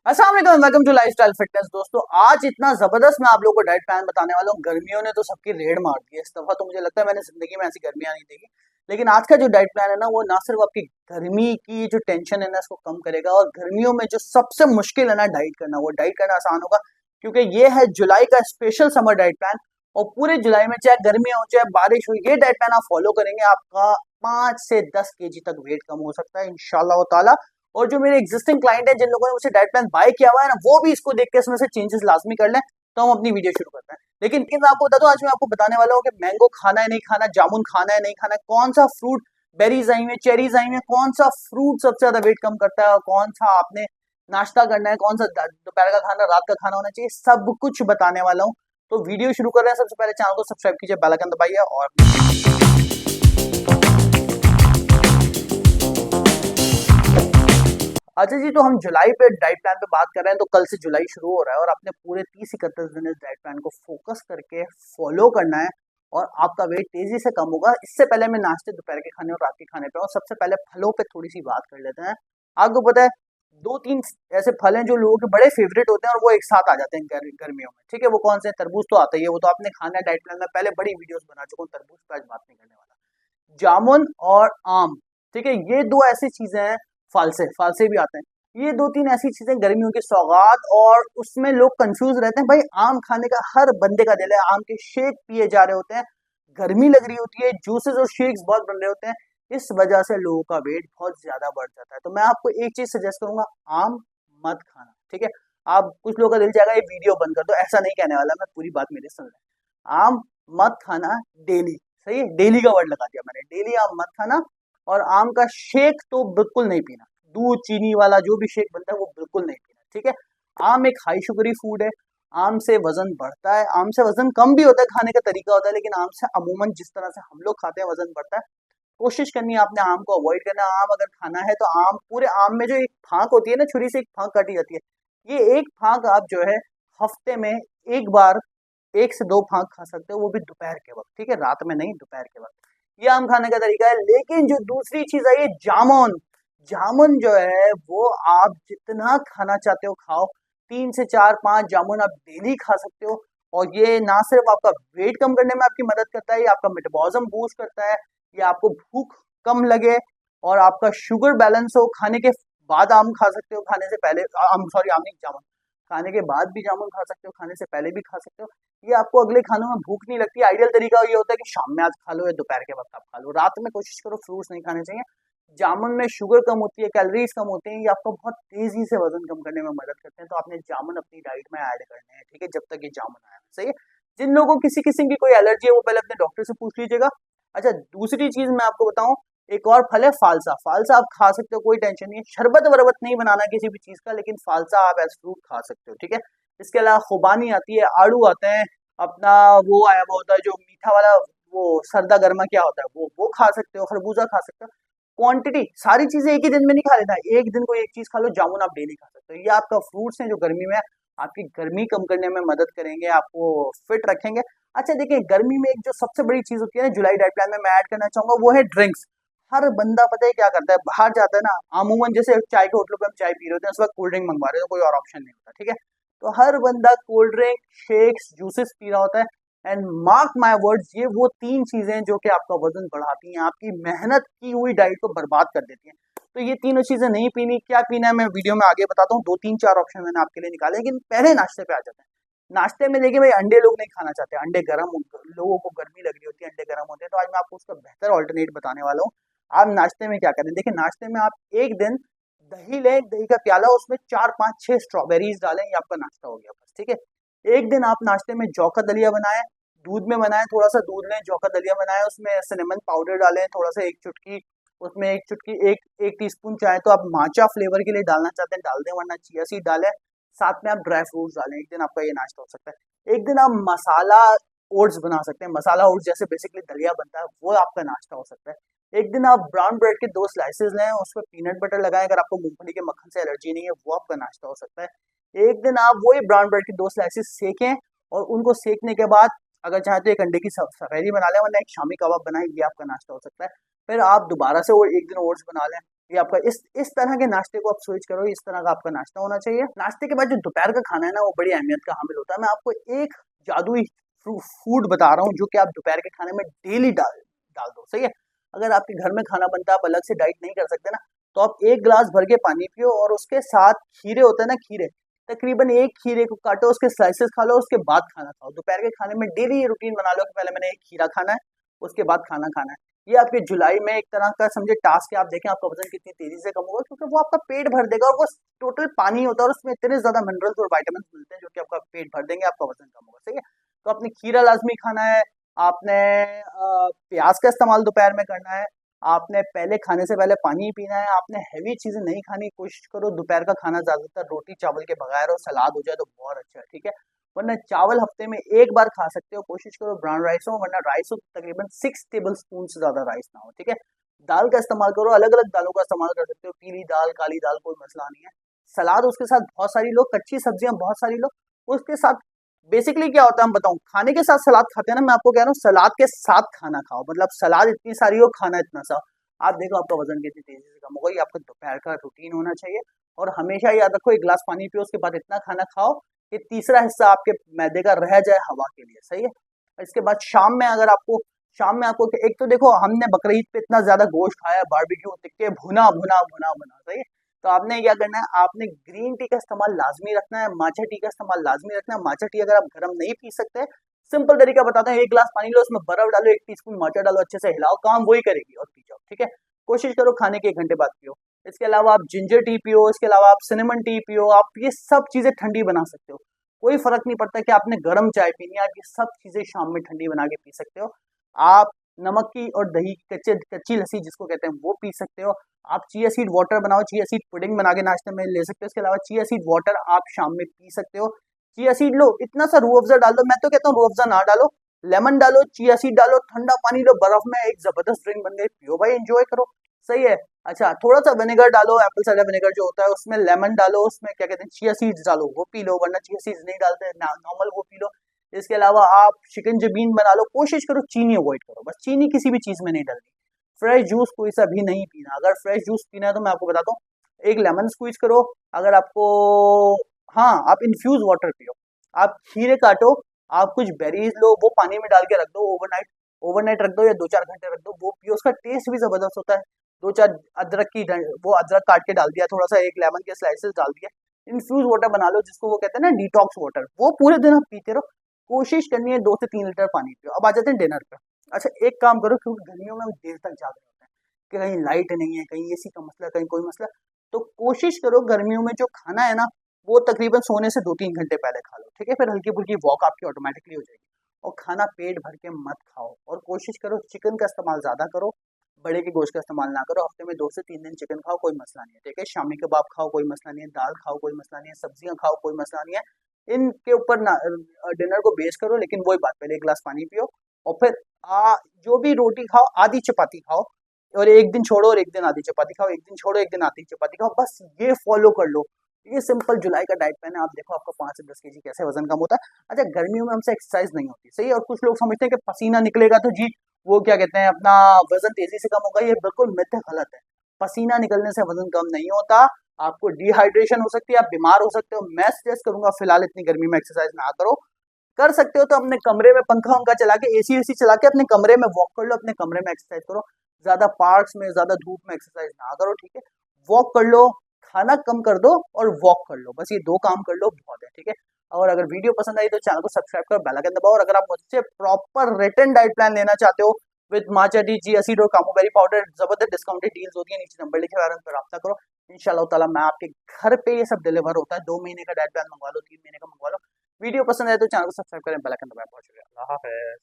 अस्सलाम वालेकुम, welcome to lifestyle fitness. दोस्तों, आज इतना जबरदस्त मैं आप लोगों को डाइट प्लान बताने वाला हूँ। गर्मियों ने तो सबकी रेड़ मार दी है इस दफा, तो मुझे लगता है मैंने जिंदगी में ऐसी गर्मियां नहीं देखी। लेकिन आज का जो डाइट प्लान है ना, वो ना सिर्फ आपकी गर्मी की जो टेंशन है ना, इसको कम करेगा, और गर्मियों में जो सबसे मुश्किल है ना डाइट करना, वो डाइट करना आसान होगा। क्योंकि ये है जुलाई का स्पेशल समर डाइट प्लान। और पूरे जुलाई में चाहे गर्मियां हो चाहे बारिश हो, ये डाइट प्लान आप फॉलो करेंगे, आपका 5 से 10 kg तक वेट कम हो सकता है इंशाल्लाह ताला। और जो मेरे एग्जिस्टिंग क्लाइंट है, जिन लोगों ने मुझसे डाइट प्लान बाय किया हुआ है ना, वो भी इसको देख के इसमें से चेंजेस लाजमी कर लें। तो हम अपनी वीडियो शुरू करते हैं। लेकिन मैं आपको बता दूं, आज मैं आपको बताने वाला हूँ कि मैंगो खाना है नहीं खाना, जामुन खाना है नहीं खाना, कौन सा फ्रूट, बेरीज आई हुई, चेरीज आई हुई, कौन सा फ्रूट सबसे ज्यादा वेट कम करता है, और कौन सा आपने नाश्ता करना है, कौन सा दोपहर का खाना, रात का खाना होना चाहिए, सब कुछ बताने वाला हूँ। तो वीडियो शुरू कर रहे हैं। सबसे पहले चैनल को सब्सक्राइब कीजिए, बेल आइकन दबाइए। और अच्छा जी, तो हम जुलाई पे डाइट प्लान पे बात कर रहे हैं। तो कल से जुलाई शुरू हो रहा है और आपने पूरे 30 31 दिन इस डाइट प्लान को फोकस करके फॉलो करना है, और आपका वेट तेजी से कम होगा। इससे पहले मैं नाश्ते, दोपहर के खाने और रात के खाने पे, और सबसे पहले फलों पे थोड़ी सी बात कर लेते हैं। आपको पता है, 2 3 ऐसे फल हैं जो लोगों के बड़े फेवरेट होते हैं, और वो एक साथ आ जाते हैं गर्मियों में। ठीक है, वो कौन से हैं? तरबूज तो आता ही है, वो तो आपने खाना है। डाइट प्लान में पहले बड़ी वीडियोस बना चुका हूँ तरबूज पे, आज बात नहीं करने वाला। जामुन और आम, ठीक है, ये दो ऐसी चीजें हैं। फालसे फालसे भी आते हैं। ये 2 3 ऐसी चीजें गर्मियों की सौगात, और उसमें लोग कंफ्यूज रहते हैं। भाई, आम खाने का हर बंदे का दिल है, आम के शेक पिए जा रहे होते हैं, गर्मी लग रही होती है, जूसेस और शेक्स बहुत बन रहे होते हैं। इस वजह से लोगों का वेट बहुत ज्यादा बढ़ जाता है। तो मैं आपको एक चीज सजेस्ट करूंगा, आम मत खाना। ठीक है, आप कुछ लोगों का दिल चाहेगा ये वीडियो बंद कर दो, ऐसा नहीं कहने वाला मैं, पूरी बात मेरी सुन लें। आम मत खाना डेली। सही है, डेली का वर्ड लगा दिया मैंने, डेली आम मत खाना। और आम का शेक तो बिल्कुल नहीं पीना, दूध चीनी वाला जो भी शेक बनता है वो बिल्कुल नहीं पीना। ठीक है, आम एक हाई शुगरी फूड है। आम से वजन बढ़ता है, आम से वजन कम भी होता है, खाने का तरीका होता है, लेकिन आम से अमूमन जिस तरह से हम लोग खाते हैं वजन बढ़ता है। कोशिश करनी है आपने आम को अवॉइड करना है। आम अगर खाना है तो आम, पूरे आम में जो एक फांक होती है ना, छुरी से एक फांक काटी जाती है, ये एक फांक आप जो है हफ्ते में एक बार, 1 से 2 फांक खा सकते हो, वो भी दोपहर के वक्त। ठीक है, रात में नहीं, दोपहर के वक्त। ये आम खाने का तरीका है। लेकिन जो दूसरी चीज है, ये जामुन। जामुन जो है वो आप जितना खाना चाहते हो खाओ, 3 से 4 5 जामुन आप डेली खा सकते हो। और ये ना सिर्फ आपका वेट कम करने में आपकी मदद करता है, ये आपका मेटाबॉलिज्म बूस्ट करता है, ये आपको भूख कम लगे, और आपका शुगर बैलेंस हो। खाने के बाद आम खा सकते हो, खाने से पहले आम, सॉरी आम नहीं, जामुन। खाने के बाद भी जामुन खा सकते हो, खाने से पहले भी खा सकते हो। ये आपको अगले खानों में भूख नहीं लगती। आइडियल तरीका ये होता है कि शाम में आज खा लो या दोपहर के वक्त आप खा लो। रात में कोशिश करो फ्रूट्स नहीं खाने चाहिए। जामुन में शुगर कम होती है, कैलोरीज कम होती हैं, ये आपको बहुत तेजी से वजन कम करने में मदद करते हैं। तो आपने जामुन अपनी डाइट में ऐड करने हैं। ठीक है, जब तक ये जामुन आया। सही है, जिन लोगों को किसी किस्म की कोई एलर्जी है, वो पहले अपने डॉक्टर से पूछ लीजिएगा। अच्छा, दूसरी चीज मैं आपको बताऊं, एक और फल है फालसा। फालसा आप खा सकते हो, कोई टेंशन नहीं है। शरबत वरबत नहीं बनाना किसी भी चीज का, लेकिन फालसा आप एज फ्रूट खा सकते हो। ठीक है, इसके अलावा खुबानी आती है, आड़ू आते हैं, अपना वो आया वो होता है जो मीठा वाला, वो सरदा गर्मा क्या होता है, वो खा सकते हो, खरबूजा खा सकते हो। क्वांटिटी, सारी चीजें एक ही दिन में नहीं खा लेना, एक दिन कोई एक चीज खा लो। जामुन आप डेली खा सकते हो। ये आपका फ्रूट्स हैं जो गर्मी में आपकी गर्मी कम करने में मदद करेंगे, आपको फिट रखेंगे। अच्छा देखिए, गर्मी में एक जो सबसे बड़ी चीज होती है ना, जुलाई डाइट प्लान में मैं ऐड करना चाहूंगा, वो है ड्रिंक्स। हर बंदा पता है क्या करता है, बाहर जाता है ना, अमूमन जैसे चाय के होटलों पे हम चाय पी रहे होते हैं, उस वक्त कोल्ड ड्रिंक मंगवा रहे हो, कोई और ऑप्शन नहीं होता। ठीक है, तो हर बंदा cold drink, shakes, juices P रहा होता है। एंड मार्क माय वर्ड्स, ये वो 3 चीजें जो कि आपका वजन बढ़ाती हैं, आपकी मेहनत की हुई डाइट को बर्बाद कर देती हैं। तो ये तीनों चीजें नहीं पीनी। क्या पीना है मैं वीडियो में आगे बताता हूँ, 2 3 4 ऑप्शन मैंने आपके लिए निकाले। लेकिन पहले नाश्ते पे आ जाते हैं। नाश्ते में देखिए भाई, अंडे लोग नहीं खाना चाहते, अंडे गर्म, लोगों को गर्मी लग रही होती है, अंडे गर्म होते हैं। तो आज मैं आपको उसका बेहतर ऑल्टरनेट बताने वाला हूँ। आप नाश्ते में क्या करें, देखिए नाश्ते में आप एक दिन दही लें, दही का प्याला, उसमें 4 5 6 स्ट्रॉबेरीज डालें, ये आपका नाश्ता हो गया बस। ठीक है, एक दिन आप नाश्ते में जौ का दलिया बनाएं, दूध में बनाएं, थोड़ा सा दूध लें, जौ का दलिया बनाएं, उसमें सिनेमन पाउडर डालें थोड़ा सा, एक चुटकी, उसमें एक चुटकी, एक एक टीस्पून चाहे तो आप माचा फ्लेवर के लिए डालना चाहते हैं डाल दें, वरना चिया सीड डालें। साथ में आप ड्राई फ्रूट्स डालें। एक दिन आपका ये नाश्ता हो सकता है। एक दिन आप मसाला ओट्स बना सकते हैं, मसाला ओट्स जैसे बेसिकली दलिया बनता है, वो आपका नाश्ता हो सकता है। एक दिन आप ब्राउन ब्रेड के 2 स्लाइसेस लें, उस पर पीनट बटर लगाएं, अगर आपको मूंगफली के मक्खन से एलर्जी नहीं है, वो आपका नाश्ता हो सकता है। एक दिन आप वही ब्राउन ब्रेड के 2 स्लाइसेस सेकें, और उनको सेकने के बाद अगर चाहे तो एक अंडे की सफेदी बना लें, वरना एक शामी कबाब बनाएं, ये आपका नाश्ता हो सकता है। फिर आप दोबारा से वो एक दिन ओट्स बना लें, ये आपका इस तरह के नाश्ते को आप स्विच करो, इस तरह का आपका नाश्ता होना चाहिए। नाश्ते के बाद जो दोपहर का खाना है ना, वो बड़ी अहमियत का हामिल होता है। मैं आपको एक जादुई फूड बता रहा हूँ जो कि आप दोपहर के खाने में डेली डाल डाल दो, सही है। अगर आपके घर में खाना बनता है, आप अलग से डाइट नहीं कर सकते ना, तो आप एक गिलास भर के पानी पियो और उसके साथ खीरे होते हैं ना, खीरे, तकरीबन एक खीरे को काटो, उसके स्लाइसेस खा लो, उसके बाद खाना खाओ। दोपहर के खाने में डेली ये रूटीन बना लो कि पहले मैंने एक खीरा खाना है, उसके बाद खाना खाना है। ये आपके जुलाई में एक तरह का समझे टास्क है। आप देखें आपका वजन कितनी तेजी से कम होगा, क्योंकि वो आपका पेट भर देगा और वो टोटल पानी होता है और उसमें इतने ज्यादा मिनरल्स और वाइटामिन मिलते हैं जो कि आपका पेट भर देंगे, आपका वजन कम होगा, सही है। तो आपने खीरा लाजमी खाना है, आपने प्याज का इस्तेमाल दोपहर में करना है, आपने पहले खाने से पहले पानी पीना है, आपने हैवी चीजें नहीं खानी। कोशिश करो दोपहर का खाना ज्यादातर रोटी चावल के बगैर और सलाद हो जाए तो बहुत अच्छा है, ठीक है। वरना चावल हफ्ते में एक बार खा सकते हो, कोशिश करो ब्राउन राइस हो, वरना राइस हो तकरीबन 6 टेबल स्पून से ज्यादा राइस ना हो, ठीक है। दाल का इस्तेमाल करो, अलग अलग दालों का इस्तेमाल कर सकते हो, पीली दाल, काली दाल, कोई मसला नहीं है। सलाद उसके साथ बहुत सारी लोग, कच्ची सब्जियां बहुत सारी लोग उसके साथ। बेसिकली क्या होता है हम बताऊं, खाने के साथ सलाद खाते हैं ना, मैं आपको कह रहा हूँ सलाद के साथ खाना खाओ, मतलब सलाद इतनी सारी हो, खाना इतना सा। आप देखो आपका वजन कितनी तेजी से कम होगा। ये आपका दोपहर का रूटीन होना चाहिए। और हमेशा याद रखो, एक गिलास पानी पियो, उसके बाद इतना खाना खाओ कि तीसरा हिस्सा आपके मैदे का रह जाए हवा के लिए, सही है। इसके बाद शाम में आपको एक तो देखो, हमने बकरीद पे इतना ज्यादा गोश्त खाया, बारबेक्यू टिक्के, भुना भुना भुना भुना, सही है। तो आपने क्या करना है, आपने ग्रीन टी का इस्तेमाल लाजमी रखना है, माचा टी का इस्तेमाल लाजमी रखना है। माचा टी अगर आप गर्म नहीं पी सकते, सिंपल तरीका बताता हूँ, एक गिलास पानी लो, उसमें बर्फ डालो, 1 टीस्पून माचा डालो, अच्छे से हिलाओ, काम वही करेगी और पी जाओ, ठीक है। कोशिश करो खाने के 1 घंटे बाद पियो। इसके अलावा आप जिंजर टी पियो, इसके अलावा आप सिनेमन टी पियो, आप ये सब चीजें ठंडी बना सकते हो। कोई फर्क नहीं पड़ता कि आपने गर्म चाय पीनी है, आप ये सब चीजें शाम में ठंडी बना के पी सकते हो। आप नमक की और दही की कच्ची लस्सी जिसको कहते हैं वो पी सकते हो। आप चिया सीड वाटर बनाओ, चिया सीड पुडिंग बना के नाश्ते में ले सकते हो। इसके अलावा चिया सीड वाटर आप शाम में पी सकते हो। चिया सीड लो, इतना सा रूह अफ़ज़ा डाल दो, मैं तो कहता हूँ रूह अफ़ज़ा ना डालो, लेमन डालो, चिया सीड डालो, ठंडा पानी लो, बर्फ में एक जबरदस्त ड्रिंक बन गई, पियो भाई, एंजॉय करो, सही है। अच्छा, थोड़ा सा विनेगर डालो, एप्पल साइडर विनेगर जो होता है, उसमें लेमन डालो, उसमें क्या कहते हैं चिया सीड्स डालो, वो पी लो, वरना चिया सीड्स नहीं डालते नॉर्मल वो पी लो। इसके अलावा आप चिकन जबीन बना लो। कोशिश करो चीनी अवॉइड करो, बस चीनी किसी भी चीज में नहीं डालनी। फ्रेश जूस कोई सा भी नहीं पीना। अगर फ्रेश जूस पीना है तो मैं आपको बताता हूँ, एक लेमन स्क्वीज करो। अगर आपको, हाँ, आप इन्फ्यूज वाटर पियो। आप खीरे काटो, आप कुछ बेरीज लो, वो पानी में डाल के रख दो, ओवरनाइट ओवरनाइट रख दो या 2-4 घंटे रख दो, वो पियो, उसका टेस्ट भी जबरदस्त होता है। 2-4 वो अदरक काट के डाल दिया, थोड़ा सा एक लेमन के स्लाइसेस डाल दिया, इन्फ्यूज वाटर बना लो, जिसको वो कहते हैं ना डिटॉक्स वाटर, वो पूरे दिन आप पीते रहो। कोशिश करनी है 2 से 3 लीटर पानी पियो। अब आ जाते हैं डिनर पे। अच्छा, एक काम करो, क्योंकि गर्मियों में हम देर तक जाग रहे होते हैं कि कहीं लाइट नहीं है, कहीं एसी का मसला, कहीं कोई मसला, तो कोशिश करो गर्मियों में जो खाना है ना, वो तकरीबन सोने से 2-3 घंटे पहले खा लो, ठीक है। फिर हल्की फुल्की वॉक आपकी ऑटोमेटिकली हो जाएगी। और खाना पेट भर के मत खाओ, और कोशिश करो चिकन का इस्तेमाल ज्यादा करो, बड़े के गोश्त का इस्तेमाल ना करो। हफ्ते में 2 से 3 दिन चिकन खाओ, कोई मसला नहीं है, ठीक है। शामी कबाब खाओ, कोई मसला नहीं है, दाल खाओ, कोई मसला नहीं है, सब्जियां खाओ, कोई मसला नहीं है। इनके ऊपर ना डिनर को बेस करो, लेकिन वही बात, पहले 1 गिलास पानी पियो, और फिर जो भी रोटी खाओ, आधी चपाती खाओ, और एक दिन छोड़ो और एक दिन आधी चपाती खाओ, एक दिन छोड़ो एक दिन आधी चपाती खाओ, बस ये फॉलो कर लो। ये सिंपल जुलाई का डाइट प्लान है। आप देखो आपका 5 से 10 केजी कैसे वजन कम होता है। अच्छा, गर्मियों में हमसे एक्सरसाइज नहीं होती, सही है, और कुछ लोग समझते हैं कि पसीना निकलेगा तो जी वो क्या कहते हैं अपना वजन तेजी से कम होगा। ये बिल्कुल मिथ है, गलत है। पसीना निकलने से वजन कम नहीं होता, आपको डिहाइड्रेशन हो सकती है, आप बीमार हो सकते हो। मैं सजेस्ट करूंगा फिलहाल इतनी गर्मी में एक्सरसाइज ना करो। कर सकते हो तो अपने कमरे में पंखा उंखा चला के, एसी वेसी चला के अपने कमरे में वॉक कर लो, अपने कमरे में एक्सरसाइज करो। ज्यादा पार्क्स में, ज्यादा धूप में एक्सरसाइज ना करो, ठीक है। वॉक कर लो, खाना कम कर दो और वॉक कर लो, बस ये 2 काम कर लो, बहुत है, ठीक है। और अगर वीडियो पसंद आई तो चैनल को सब्सक्राइब करो, बेल आइकन दबाओ। और अगर आप मुझसे प्रॉपर रिटन डाइट प्लान लेना चाहते हो with matcha tea, chia seed और कामोबेरी पाउडर, जबरदस्त डिस्काउंटेड डील्स होती है, नीचे नंबर लिखे हुए हैं, उन पर रब्ता करो। इंशाल्लाह ताला मैं आपके घर पे ये सब डिलीवर होता है। 2 महीने का डाइट प्लान मंगवा लो, 3 महीने का मंगवा लो। वीडियो पसंद आए तो चैनल को सब्सक्राइब करें, बेल आइकन दबाएं। बहुत शुक्रिया, अल्लाह हाफिज़।